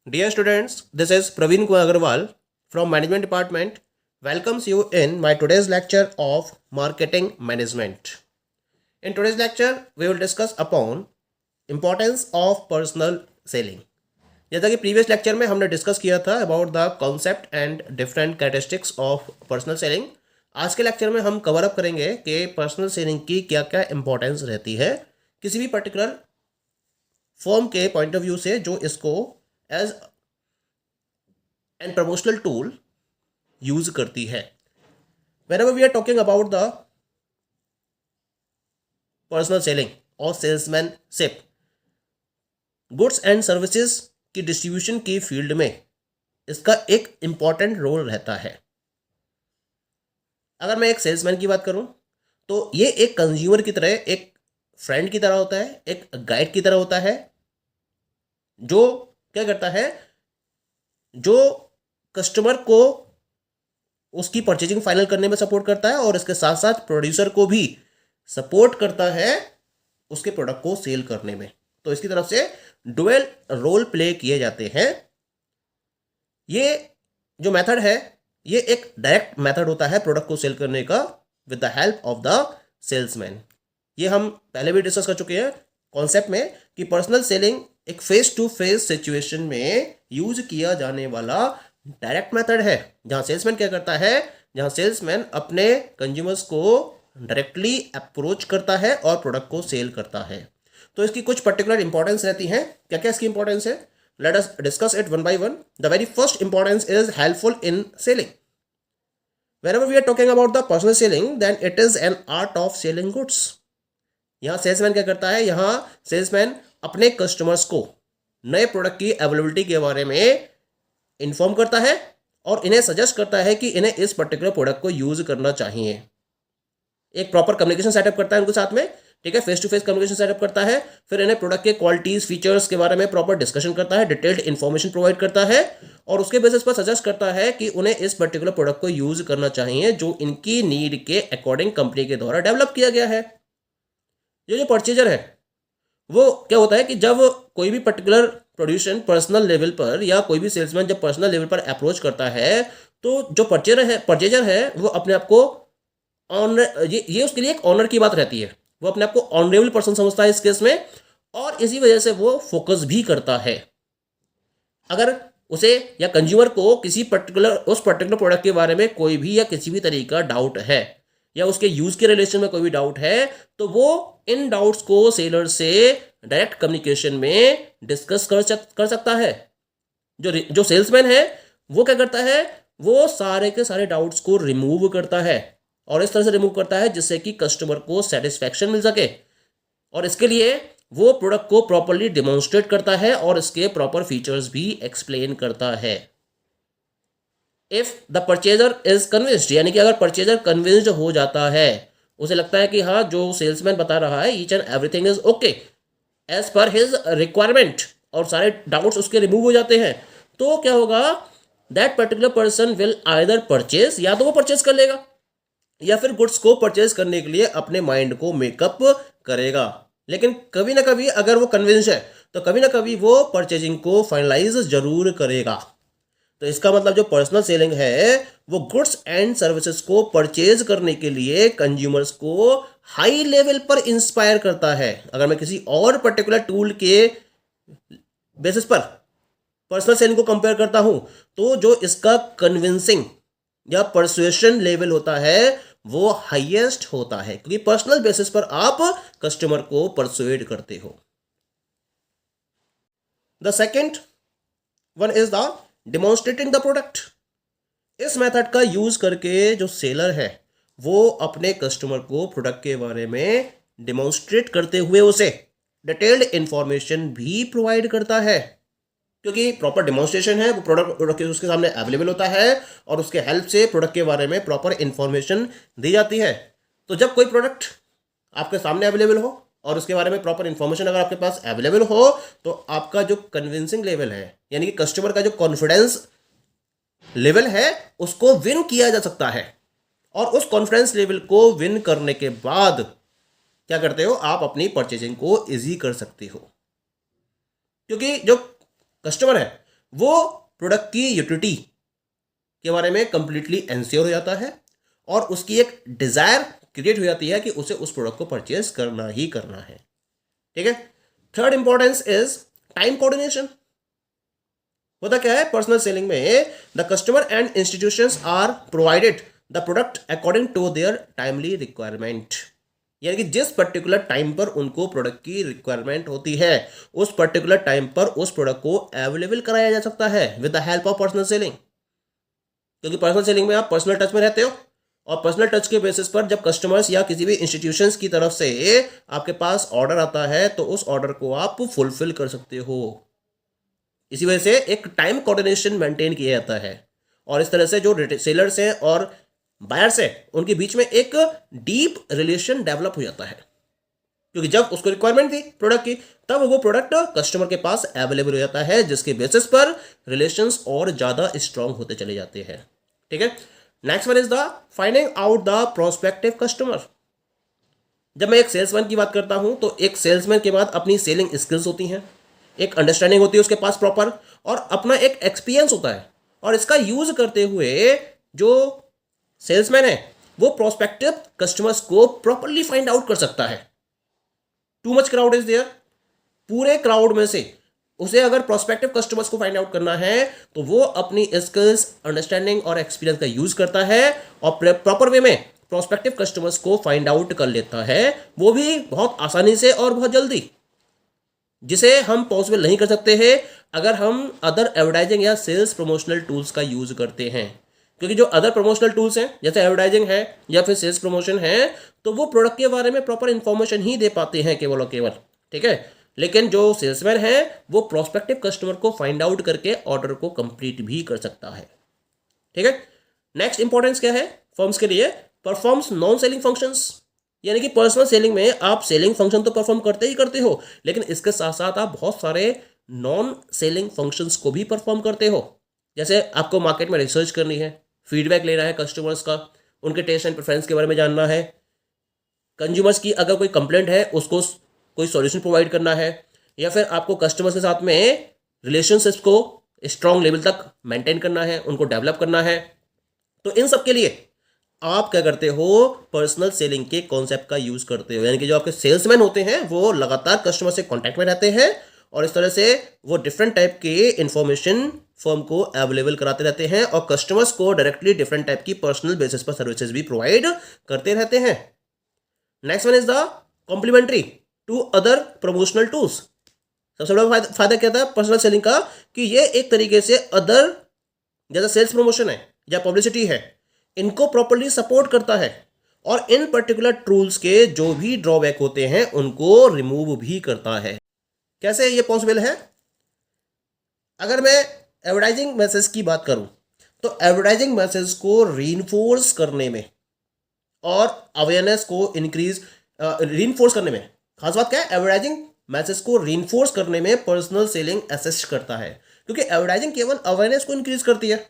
Dear students, this is Praveen Kumar Agarwal from Management Department. Welcomes you in my today's lecture of Marketing Management. In today's lecture, we will discuss upon importance of personal selling. जैसा कि previous lecture में हमने discuss किया था about the concept and different characteristics of personal selling, आज के lecture में हम कवर अप करेंगे कि पर्सनल सेलिंग की क्या क्या इंपॉर्टेंस रहती है किसी भी पर्टिकुलर फर्म के पॉइंट ऑफ व्यू से जो इसको as an promotional tool use करती है. Whenever we are talking about the personal selling और सेल्समैनशिप, गुड्स एंड सर्विसेज की डिस्ट्रीब्यूशन की फील्ड में इसका एक इम्पॉर्टेंट रोल रहता है. अगर मैं एक सेल्समैन की बात करूं तो ये एक कंज्यूमर की तरह, एक फ्रेंड की तरह होता है, एक गाइड की तरह होता है, जो क्या करता है, जो कस्टमर को उसकी परचेजिंग फाइनल करने में सपोर्ट करता है और इसके साथ साथ प्रोड्यूसर को भी सपोर्ट करता है उसके प्रोडक्ट को सेल करने में. तो इसकी तरफ से डुअल रोल प्ले किए जाते हैं. ये जो मेथड है ये एक डायरेक्ट मेथड होता है प्रोडक्ट को सेल करने का with the help of the salesman. ये हम पहले भी डिस्कस कर चुके हैं कॉन्सेप्ट में कि पर्सनल सेलिंग एक फेस टू फेस सिचुएशन में यूज किया जाने वाला डायरेक्ट मेथड है, जहां सेल्समैन क्या करता है, जहां सेल्समैन अपने कंज्यूमर्स को डायरेक्टली अप्रोच करता है और प्रोडक्ट को सेल करता है. तो इसकी कुछ पर्टिकुलर इंपॉर्टेंस रहती हैं. क्या क्या इसकी इंपॉर्टेंस है? Let us discuss it one by one. The very first importance is helpful in selling. Whenever we are talking about the personal selling, then it is an art of selling goods. यहाँ salesman क्या करता है, यहाँ salesman अपने customers को नए product की availability के बारे में इन्फॉर्म करता है और इन्हें सजेस्ट करता है कि इन्हें इस पर्टिकुलर प्रोडक्ट को यूज करना चाहिए. एक प्रॉपर कम्युनिकेशन सेटअप करता है उनके साथ में, ठीक है, face to face communication setup करता है. फिर इन्हें प्रोडक्ट के क्वालिटीज फीचर्स के बारे में प्रॉपर डिस्कशन करता है, डिटेल्ड इन्फॉर्मेशन प्रोवाइड करता है और उसके बेसिस पर सजेस्ट करता है कि उन्हें इस पर्टिकुलर प्रोडक्ट को यूज करना चाहिए जो इनकी नीड के अकॉर्डिंग कंपनी के द्वारा डेवलप किया गया है. ये जो परचेजर है वो क्या होता है कि जब कोई भी पर्टिकुलर प्रोड्यूशन पर्सनल लेवल पर या कोई भी सेल्समैन जब पर्सनल लेवल पर अप्रोच करता है तो जो परचेजर है वो अपने आप को ऑनर, ये उसके लिए एक ऑनर की बात रहती है. वो अपने आप को ऑनरेबल पर्सन समझता है इस केस में और इसी वजह से वो फोकस भी करता है. अगर उसे या कंज्यूमर को किसी पर्टिकुलर उस पर्टिकुलर प्रोडक्ट के बारे में कोई भी या किसी भी तरीका डाउट है या उसके यूज के रिलेशन में कोई भी डाउट है तो वो इन डाउट्स को सेलर से डायरेक्ट कम्युनिकेशन में डिस्कस कर सकता है. जो सेल्समैन है वो क्या करता है, वो सारे के सारे डाउट्स को रिमूव करता है और इस तरह से रिमूव करता है जिससे कि कस्टमर को सेटिस्फैक्शन मिल सके और इसके लिए वो प्रोडक्ट को प्रॉपर्ली डिमॉन्स्ट्रेट करता है और इसके प्रॉपर फीचर्स भी एक्सप्लेन करता है. If the purchaser is convinced, यानी कि अगर परचेजर कन्विंस्ड हो जाता है, उसे लगता है कि हाँ जो सेल्समैन बता रहा है each and everything is okay as per his requirement और सारे डाउट्स उसके रिमूव हो जाते हैं, तो क्या होगा, that particular person will either purchase, या तो वो परचेज कर लेगा या फिर गुड्स को परचेज करने के लिए अपने माइंड को मेकअप करेगा. लेकिन कभी ना कभी अगर वो कन्विंस है तो कभी ना कभी वो परचेजिंग को फाइनलाइज जरूर करेगा. तो इसका मतलब जो पर्सनल सेलिंग है वो गुड्स एंड सर्विसेज को परचेज करने के लिए कंज्यूमर्स को हाई लेवल पर इंस्पायर करता है. अगर मैं किसी और पर्टिकुलर टूल के बेसिस पर पर्सनल सेलिंग को कंपेयर करता हूं तो जो इसका कन्विंसिंग या परसुएशन लेवल होता है वो हाईएस्ट होता है क्योंकि पर्सनल बेसिस पर आप कस्टमर को परसुएड करते हो. The second one is the demonstrating the product. इस मेथड का यूज करके जो सेलर है वो अपने कस्टमर को प्रोडक्ट के बारे में डिमॉन्स्ट्रेट करते हुए उसे डिटेल्ड इंफॉर्मेशन भी प्रोवाइड करता है क्योंकि प्रॉपर डिमॉन्स्ट्रेशन है, वो प्रोडक्ट उसके सामने अवेलेबल होता है और उसके हेल्प से प्रोडक्ट के बारे में प्रॉपर इंफॉर्मेशन दी जाती है. तो जब कोई प्रोडक्ट आपके सामने अवेलेबल हो और उसके बारे में प्रॉपर इंफॉर्मेशन अगर आपके पास अवेलेबल हो तो आपका जो कन्विंसिंग लेवल है यानी कि कस्टमर का जो कॉन्फिडेंस लेवल है उसको विन किया जा सकता है और उस कॉन्फिडेंस लेवल को विन करने के बाद क्या करते हो, आप अपनी परचेजिंग को इजी कर सकते हो क्योंकि जो कस्टमर है वो प्रोडक्ट की यूटिलिटी के बारे में कंप्लीटली एंश्योर हो जाता है और उसकी एक डिजायर क्रिएट हो जाती है कि उसे उस प्रोडक्ट को परचेज करना ही करना है। ठीक है। Third importance is time coordination. होता क्या है पर्सनल सेलिंग में, the customer and institutions are provided the product according to their timely requirement. यानी कि जिस पर्टिकुलर टाइम पर उनको प्रोडक्ट की रिक्वायरमेंट होती है उस पर्टिकुलर टाइम पर उस प्रोडक्ट को अवेलेबल कराया जा सकता है with the help of personal selling. क्योंकि पर्सनल सेलिंग में आप पर्सनल टच में रहते हो और पर्सनल टच के बेसिस पर जब कस्टमर्स या किसी भी इंस्टीट्यूशंस की तरफ से आपके पास ऑर्डर आता है तो उस ऑर्डर को आप फुलफिल कर सकते हो। इसी वजह से एक टाइम कोऑर्डिनेशन मेंटेन किया जाता है और इस तरह से जो सेलर्स हैं और बायर्स हैं उनके बीच में एक डीप रिलेशन डेवलप हो जाता है। क्योंकि जब उसको रिक्वायरमेंट थी प्रोडक्ट की तब वो प्रोडक्ट कस्टमर के पास अवेलेबल हो जाता है, जिसके बेसिस पर रिलेशंस और ज़्यादा स्ट्रांग होते चले जाते हैं। ठीक है। Next one is the finding out the prospective customer. जब मैं एक सेल्समैन की बात करता हूं तो एक सेल्समैन के बाद अपनी सेलिंग स्किल्स होती हैं, एक अंडरस्टैंडिंग होती है उसके पास प्रॉपर, और अपना एक एक्सपीरियंस होता है। और इसका यूज करते हुए जो सेल्समैन है वो प्रोस्पेक्टिव कस्टमर्स को प्रॉपरली फाइंड आउट कर सकता है। Too much crowd is there, पूरे क्राउड में से उसे अगर प्रोस्पेक्टिव कस्टमर्स को फाइंड आउट करना है तो वो अपनी स्किल्स, अंडरस्टैंडिंग और एक्सपीरियंस का यूज करता है और प्रॉपर वे में प्रोस्पेक्टिव कस्टमर्स को फाइंड आउट कर लेता है, वो भी बहुत आसानी से और बहुत जल्दी, जिसे हम पॉसिबल नहीं कर सकते हैं अगर हम अदर एडवर्टाइजिंग या सेल्स प्रमोशनल टूल्स का यूज करते हैं। क्योंकि जो अदर प्रमोशनल टूल्स हैं जैसे एडवर्टाइजिंग है या फिर सेल्स प्रमोशन है तो वो प्रोडक्ट के बारे में प्रॉपर इंफॉर्मेशन ही दे पाते हैं केवल और केवल। ठीक है। लेकिन जो सेल्समैन है वो प्रोस्पेक्टिव कस्टमर को फाइंड आउट करके ऑर्डर को कंप्लीट भी कर सकता है। ठीक है। नेक्स्ट इंपॉर्टेंस क्या है फर्म्स के लिए, परफॉर्म्स नॉन सेलिंग फंक्शंस। यानी कि पर्सनल सेलिंग में आप सेलिंग फंक्शन तो परफॉर्म करते ही करते हो, लेकिन इसके साथ साथ आप बहुत सारे नॉन सेलिंग फंक्शंस को भी परफॉर्म करते हो। जैसे आपको मार्केट में रिसर्च करनी है, फीडबैक लेना है कस्टमर्स का, उनके टेस्ट एंड प्रेफरेंस के बारे में जानना है, कंज्यूमर्स की अगर कोई कंप्लेंट है उसको कोई सॉल्यूशन प्रोवाइड करना है, या फिर आपको कस्टमर्स के साथ में रिलेशनशिप्स को स्ट्रॉन्ग लेवल तक मेंटेन करना है, उनको डेवलप करना है। तो इन सब के लिए आप क्या करते हो, पर्सनल सेलिंग के कॉन्सेप्ट का यूज करते हो। यानी कि जो आपके सेल्समैन होते हैं वो लगातार कस्टमर से कांटेक्ट में रहते हैं और इस तरह से वो डिफरेंट टाइप के इंफॉर्मेशन फर्म को अवेलेबल कराते रहते हैं और कस्टमर्स को डायरेक्टली डिफरेंट टाइप की पर्सनल बेसिस पर सर्विसेज भी प्रोवाइड करते रहते हैं। Next one is the complementary to other promotional tools. सबसे बड़ा फायदा क्या था पर्सनल सेलिंग का कि ये एक तरीके से अदर जैसा सेल्स प्रमोशन है या पब्लिसिटी है इनको प्रॉपर्ली सपोर्ट करता है और इन पर्टिकुलर टूल्स के जो भी ड्रॉबैक होते हैं उनको रिमूव भी करता है। कैसे ये पॉसिबल है? अगर मैं एडवर्टाइजिंग मैसेज की बात करूं तो एडवर्टाइजिंग मैसेज को रीइंफोर्स करने में और अवेयरनेस को रीइंफोर्स करने में, खास बात क्या है, एडवर्टाइजिंग मैसेज को रीइंफोर्स करने में पर्सनल सेलिंग असिस्ट करता है। क्योंकि एडवर्टाइजिंग केवल अवेयरनेस को इंक्रीज करती है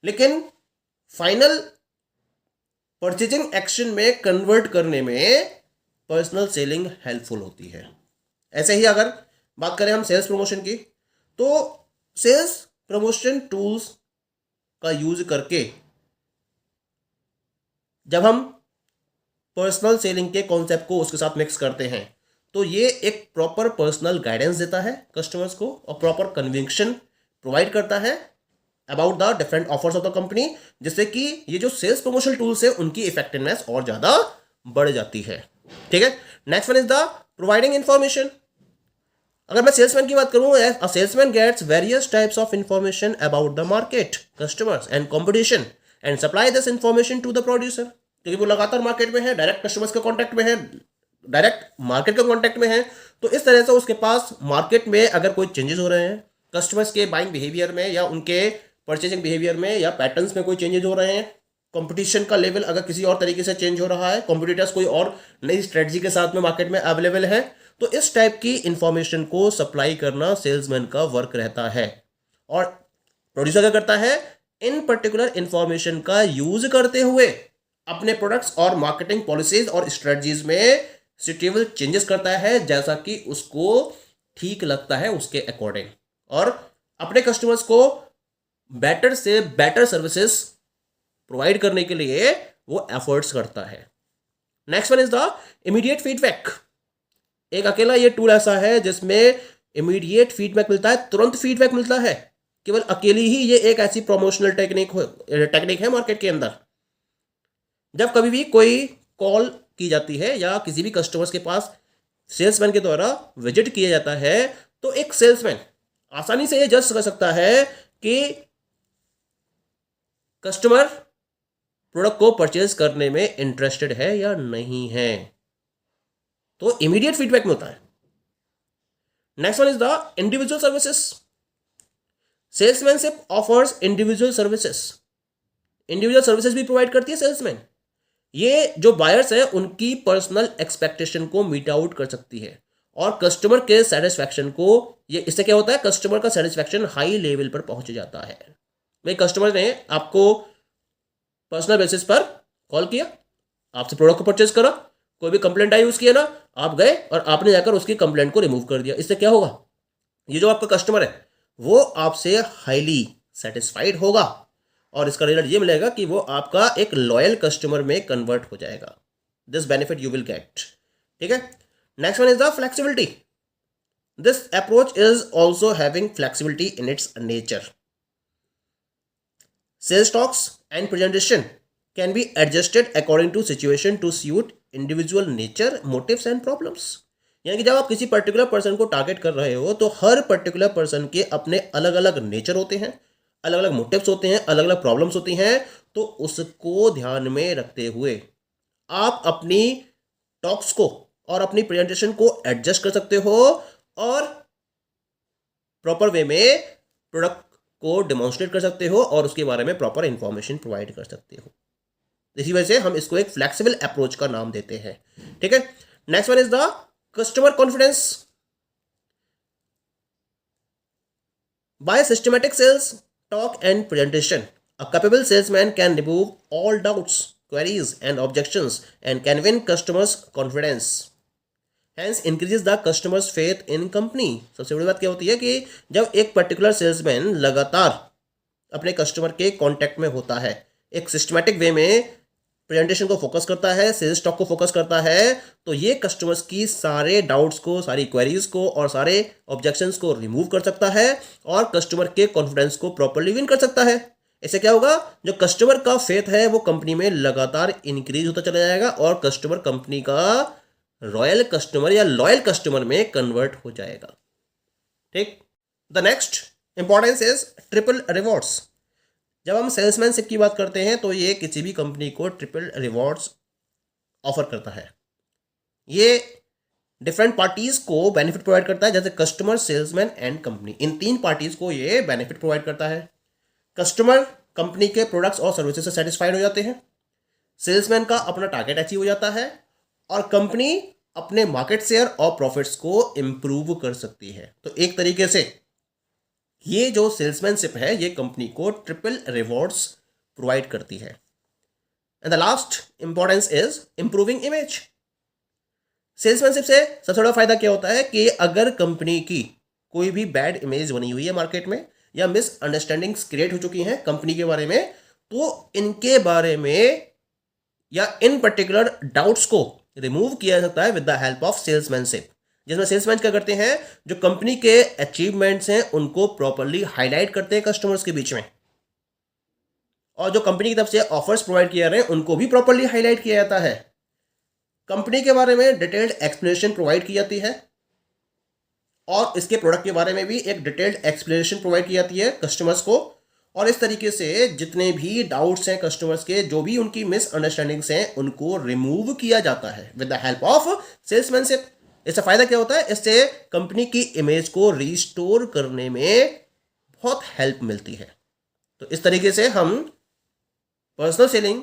लेकिन फाइनल परचेजिंग एक्शन में कन्वर्ट करने में पर्सनल सेलिंग हेल्पफुल होती है। ऐसे ही अगर बात करें हम सेल्स प्रमोशन की तो सेल्स प्रमोशन टूल्स का यूज करके जब हम पर्सनल सेलिंग के कॉन्सेप्ट को उसके साथ मिक्स करते हैं तो ये एक प्रॉपर पर्सनल गाइडेंस देता है कस्टमर्स को और प्रॉपर कन्विक्शन प्रोवाइड करता है about the different offers of the company, जिससे कि ये जो सेल्स प्रमोशन टूल्स है उनकी इफेक्टिवनेस और ज़्यादा बढ़ जाती है। ठीक है। Next one is the providing information. अगर मैं सेल्समैन की बात करूं, a salesman gets various types of information about the market, customers and competition and supply this information to the producer. क्योंकि वो लगातार मार्केट में है, डायरेक्ट कस्टमर्स के कॉन्टैक्ट में है, डायरेक्ट मार्केट के कॉन्टैक्ट में है, तो इस तरह से उसके पास मार्केट में अगर कोई चेंजेस हो रहे हैं कस्टमर्स के बाइंग बिहेवियर में या उनके परचेजिंग बिहेवियर में या पैटर्न्स में कोई चेंजेस हो रहे हैं, कंपटीशन का लेवल अगर किसी और तरीके से चेंज हो रहा है, कॉम्पिटिटर्स कोई और नई स्ट्रेटजी के साथ में मार्केट में अवेलेबल है, तो इस टाइप की इंफॉर्मेशन को सप्लाई करना सेल्समैन का वर्क रहता है। और प्रोड्यूसर क्या करता है, इन पर्टिकुलर इंफॉर्मेशन का यूज करते हुए अपने प्रोडक्ट्स और मार्केटिंग पॉलिसीज और स्ट्रेटजीज में सुटेबल चेंजेस करता है जैसा कि उसको ठीक लगता है उसके अकॉर्डिंग। और अपने कस्टमर्स को बेटर से बेटर सर्विसेज प्रोवाइड करने के लिए वो एफर्ट्स करता है। Next one is the immediate feedback. एक अकेला ये टूल ऐसा है जिसमें इमीडिएट फीडबैक मिलता है, तुरंत फीडबैक मिलता है। केवल अकेली ही ये एक ऐसी प्रमोशनल टेक्निक है मार्केट के अंदर। जब कभी भी कोई कॉल की जाती है या किसी भी कस्टमर्स के पास सेल्समैन के द्वारा विजिट किया जाता है, तो एक सेल्समैन आसानी से ये जज कर सकता है कि कस्टमर प्रोडक्ट को परचेज करने में इंटरेस्टेड है या नहीं है। तो इमीडिएट फीडबैक मिलता है। Next one is the individual services. Salesmanship offers individual services. Individual services भी प्रोवाइड करती है सेल्समैन। ये जो बायर्स है उनकी पर्सनल एक्सपेक्टेशन को मीट आउट कर सकती है और कस्टमर के सेटिस्फैक्शन को, ये इससे क्या होता है, कस्टमर का सेटिस्फैक्शन हाई लेवल पर पहुंच जाता है। भाई कस्टमर ने आपको पर्सनल बेसिस पर कॉल किया, आपसे प्रोडक्ट को परचेज करा, कोई भी कंप्लेंट आई उसकी है ना, आप गए और आपने जाकर उसकी कंप्लेंट को रिमूव कर दिया। इससे क्या होगा, ये जो आपका कस्टमर है वो आपसे हाईली सेटिस्फाइड होगा और इसका रिजल्ट ये मिलेगा कि वो आपका एक लॉयल कस्टमर में कन्वर्ट हो जाएगा। This benefit you will get. ठीक है। Next one is the flexibility. This approach is also having flexibility in its nature. Sales talks and presentation can be adjusted according to situation to suit individual nature, motives and problems. यानी कि जब आप किसी particular person को target कर रहे हो तो हर पर्टिकुलर पर्सन के अपने अलग अलग नेचर होते हैं, अलग अलग मोटिव्स होते हैं, अलग अलग प्रॉब्लम्स होती हैं। तो उसको ध्यान में रखते हुए आप अपनी टॉक्स को और अपनी प्रेजेंटेशन को एडजस्ट कर सकते हो और प्रॉपर वे में प्रोडक्ट को डेमोन्स्ट्रेट कर सकते हो और उसके बारे में प्रॉपर इंफॉर्मेशन प्रोवाइड कर सकते हो। इसी वजह से हम इसको एक फ्लेक्सिबल अप्रोच का नाम देते हैं। ठीक है। Next one is the customer confidence. By systematic sales talk and presentation a capable salesman can remove all doubts, queries and objections and can win customers confidence, hence increases the customers faith in company. सबसे बड़ी बात क्या होती है कि जब एक particular salesman लगातार अपने कस्टमर के कांटेक्ट में होता है, एक सिस्टमैटिक वे में प्रेजेंटेशन को फोकस करता है, सेल्स स्टॉक को फोकस करता है, तो ये कस्टमर्स की सारे डाउट्स को, सारी क्वेरीज को और सारे ऑब्जेक्शंस को रिमूव कर सकता है और कस्टमर के कॉन्फिडेंस को प्रॉपरली विन कर सकता है। इससे क्या होगा, जो कस्टमर का फेथ है वो कंपनी में लगातार इंक्रीज होता चला जाएगा और कस्टमर कंपनी का रॉयल कस्टमर या लॉयल कस्टमर में कन्वर्ट हो जाएगा। ठीक। The next importance is triple rewards. जब हम सेल्समैनशिप की बात करते हैं तो ये किसी भी कंपनी को ट्रिपल रिवॉर्ड्स ऑफर करता है। ये डिफरेंट पार्टीज को बेनिफिट प्रोवाइड करता है, जैसे कस्टमर, सेल्समैन एंड कंपनी। इन तीन पार्टीज को ये बेनिफिट प्रोवाइड करता है। कस्टमर कंपनी के प्रोडक्ट्स और सर्विसेज से सेटिस्फाइड हो जाते हैं, सेल्समैन का अपना टारगेट अचीव हो जाता है और कंपनी अपने मार्केट शेयर और प्रॉफिट्स को इंप्रूव कर सकती है। तो एक तरीके से ये जो सेल्समैनशिप है ये कंपनी को ट्रिपल रिवॉर्ड्स प्रोवाइड करती है। And the last importance is improving image. Salesmanship से सबसे बड़ा फायदा क्या होता है कि अगर कंपनी की कोई भी बैड इमेज बनी हुई है मार्केट में या मिसअंडरस्टैंडिंग्स क्रिएट हो चुकी हैं कंपनी के बारे में, तो इनके बारे में या इन पर्टिकुलर डाउट्स को रिमूव किया जा सकता है with the help of salesmanship, जिसमें सेल्समैन क्या करते हैं, जो कंपनी के अचीवमेंट्स हैं उनको प्रॉपर्ली हाईलाइट करते हैं कस्टमर्स के बीच में, और जो कंपनी की तरफ से ऑफर्स प्रोवाइड किए जा रहे हैं उनको भी प्रॉपर्ली हाईलाइट किया जाता है। कंपनी के बारे में डिटेल्ड एक्सप्लेनेशन प्रोवाइड की जाती है और इसके प्रोडक्ट के बारे में भी एक डिटेल्ड एक्सप्लेनेशन प्रोवाइड की जाती है कस्टमर्स को। और इस तरीके से जितने भी डाउट्स हैं कस्टमर्स के, जो भी उनकी मिसअंडरस्टैंडिंग्स हैं, उनको रिमूव किया जाता है with the help of salesmanship. इससे फायदा क्या होता है, इससे कंपनी की इमेज को रिस्टोर करने में बहुत हेल्प मिलती है। तो इस तरीके से हम पर्सनल सेलिंग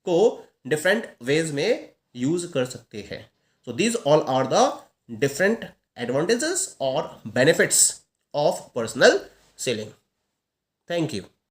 को डिफरेंट वेज में यूज कर सकते हैं। So these all are the different advantages और benefits of personal selling. Thank you.